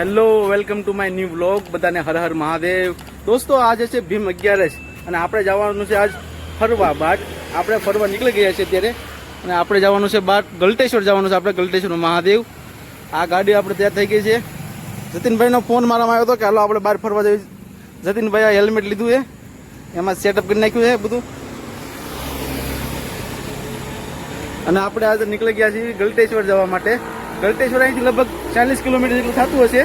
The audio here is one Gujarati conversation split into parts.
Hello, welcome to my new vlog. બધાને હર હર મહાદેવ. દોસ્તો, આજે છે ભીમ 11 અને આપણે જવાનું છે આજ ફરવા. બહાર આપણે ફરવા નીકળી ગયા છીએ અત્યારે, અને આપણે જવાનું છે બહાર ગલટેશ્વર જવાનું છે. આપણે ગલટેશ્વર મહાદેવ. આ ગાડી આપણે તૈયાર થઈ ગઈ છે. જતીનભાઈનો ફોન મારામાં આવ્યો હતો કે હાલો આપણે બહાર ફરવા જઈએ. જતીનભાઈ આ હેલ્મેટ લીધું છે, એમાં સેટઅપ કરી નાખ્યું છે બધું, અને આપણે આજે નીકળી ગયા છીએ ગલટેશ્વર જવા માટે. ગલટેશ્વર અહીંથી લગભગ 40 કિલોમીટર જેટલું થતું હશે,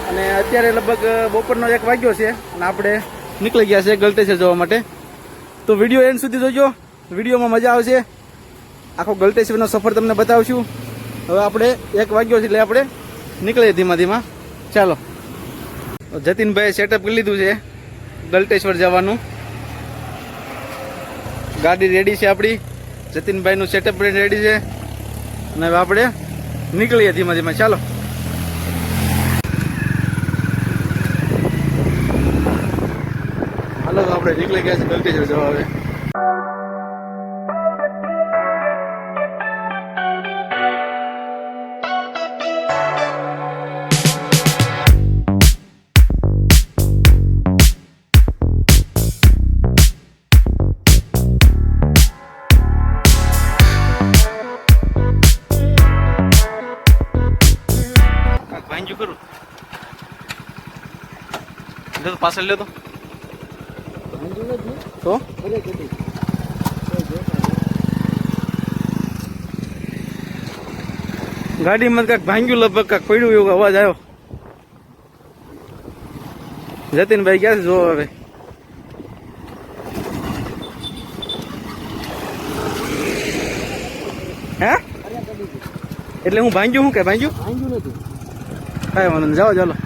અને અત્યારે લગભગ બપોરનો 1 વાગ્યો છે, અને આપણે નીકળી ગયા છે ગલટેશ્વર જવા માટે. તો વિડીયો એન્ડ સુધી જોજો, વિડીયોમાં મજા આવશે. આખો ગલટેશ્વરનો સફર તમને બતાવશું. હવે આપણે 1 વાગ્યો છે એટલે આપણે નીકળીએ ધીમા ધીમા. ચાલો, જતીનભાઈ સેટઅપ કરી લીધું છે ગલટેશ્વર જવાનું. ગાડી રેડી છે આપણી, જતીનભાઈનું સેટઅપ રેડી છે, અને હવે આપણે નીકળીએ ધીમા ધીમા. ચાલો, હાલો આપણે નીકળી ગયા છે ગલટેશ્વર જવા. હવે ભાંજ્યું કરું તો પાછળ લે તો ગાડીમાં કાંઈક ભાંગ્યું, લગભગ કાંઈક પડ્યું એવું અવાજ આવ્યો. જતીનભાઈ ક્યાં છે જોવો હવે. હે એટલે હું ભાંગ્યું? શું કે ભાંગ્યું? નથી કાંઈ વાંધો નહીં, જાઓ ચાલો.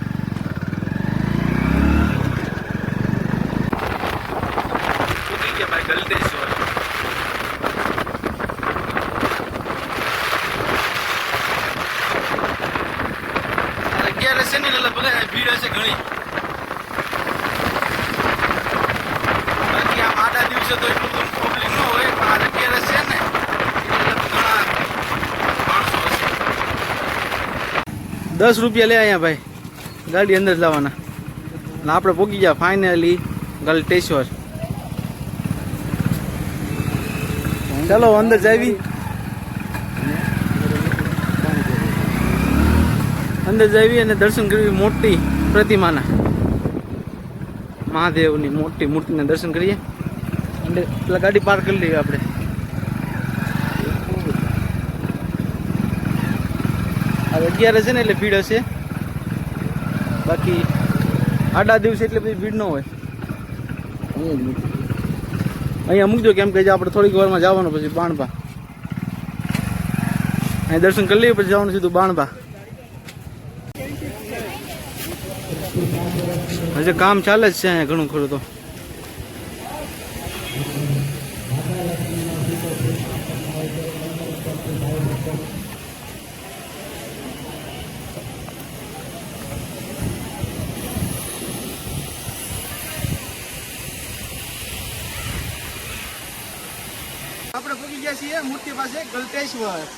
ભીડ હશે ઘણી, બાકી આમ આડા દિવસે તો એટલું બધું પ્રોબ્લેમ ન હોય, પણ આજે 11 છે ને ઘણા માણસો હશે. 10 રૂપિયા લે અહીંયા ભાઈ ગાડી અંદર લાવવાના, અને આપણે પહોંચી ગયા ફાઇનલી ગલટેશ્વર. ચાલો અંદર જાવી, અંદર જાવી અને દર્શન કરવી મોટી પ્રતિમાના. મહાદેવની મોટી મૂર્તિના દર્શન કરીએ. અંદર પેલા ગાડી પાર્ક કરી લઈએ આપણે. હવે 11 છે ને એટલે ભીડ હશે, બાકી આડા દિવસે એટલે બધી ભીડ ન હોય. અહીંયા મૂકજો, કેમ કે આપણે થોડીક વારમાં જવાનું પછી બાણભા. અહીં દર્શન કરી લઈએ, પછી જવાનું સીધું બાણભા. હજી કામ ચાલે જ છે અહીંયા ઘણું ખરું. તો આપણે પહોંચી ગયા છીએ મૂર્તિ પાસે ગલટેશ્વર.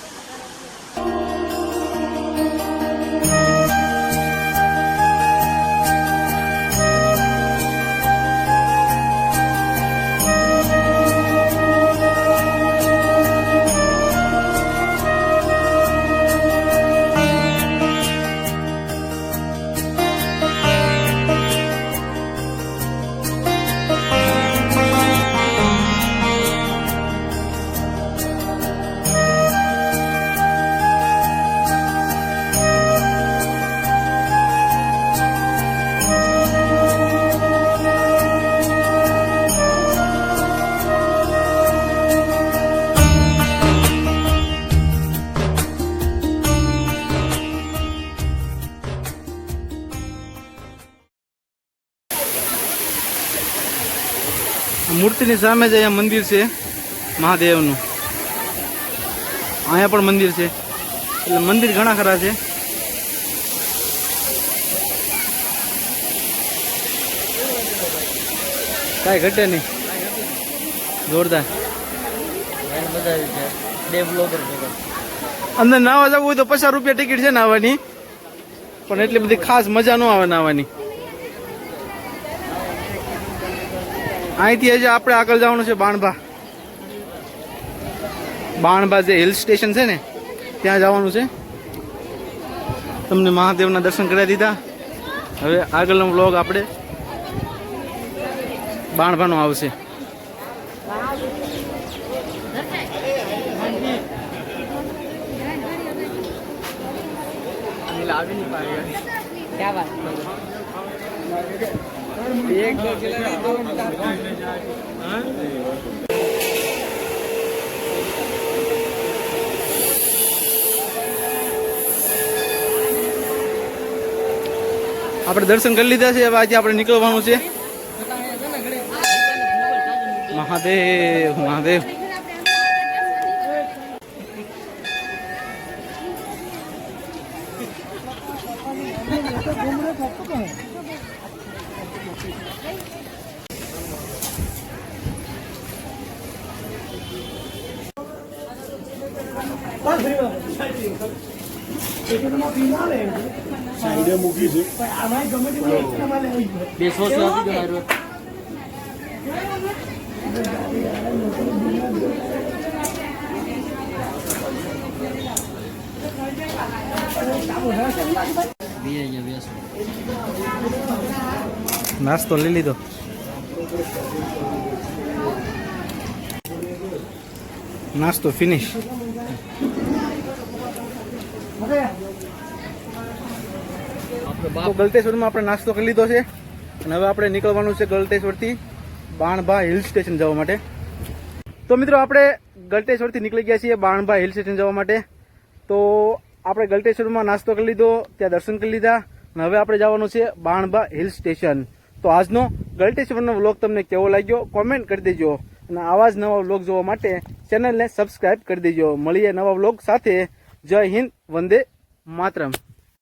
મૂર્તિની સામે જ અહીંયા મંદિર છે મહાદેવનું. અહીંયા પણ મંદિર છે, એટલે મંદિર ઘણા ખરા છે. કાંઈ ઘટે નહીં, જોરદાર. અંદર નાવા જવું હોય તો 50 રૂપિયા ટિકિટ છે નાવાની, પણ એટલી બધી ખાસ મજા ન આવે નાવાની. અહીંથી હજી આપણે આગળ જવાનું છે બાણભા. બાણભા જે હિલ સ્ટેશન છે ને ત્યાં જવાનું છે. તમને મહાદેવના દર્શન કરાવી દીધા. હવે આગળનો વ્લોગ આપણે બાણભાનો આવશે. क्या बात एक दो આપણે દર્શન કરી લીધા છે. હવે આજે આપણે નીકળવાનું છે. મહાદેવ મહાદેવ. નાસ્તો લઈ લીધો. નાસ્તો ફિનિશ. તો ગલતેશ્વરમાં આપણે નાસ્તો કરી લીધો છે અને હવે આપણે નીકળવાનું છે ગલતેશ્વરથી બાણભા હિલ સ્ટેશન જવા માટે. તો મિત્રો આપણે ગલતેશ્વરથી નીકળી ગયા છીએ બાણભા હિલ સ્ટેશન જવા માટે. તો આપણે ગલતેશ્વરમાં નાસ્તો કરી લીધો, ત્યાં દર્શન કરી લીધા અને હવે આપણે જવાનું છે બાણભા હિલ સ્ટેશન. તો આજનો ગલતેશ્વરનો વ્લોગ તમને કેવો લાગ્યો કોમેન્ટ કરી દેજો અને આવા જ નવા વ્લોગ જોવા માટે ચેનલને સબસ્ક્રાઇબ કરી દેજો. મળીએ નવા વ્લોગ સાથે. જય હિન્દ, વંદે માતરમ.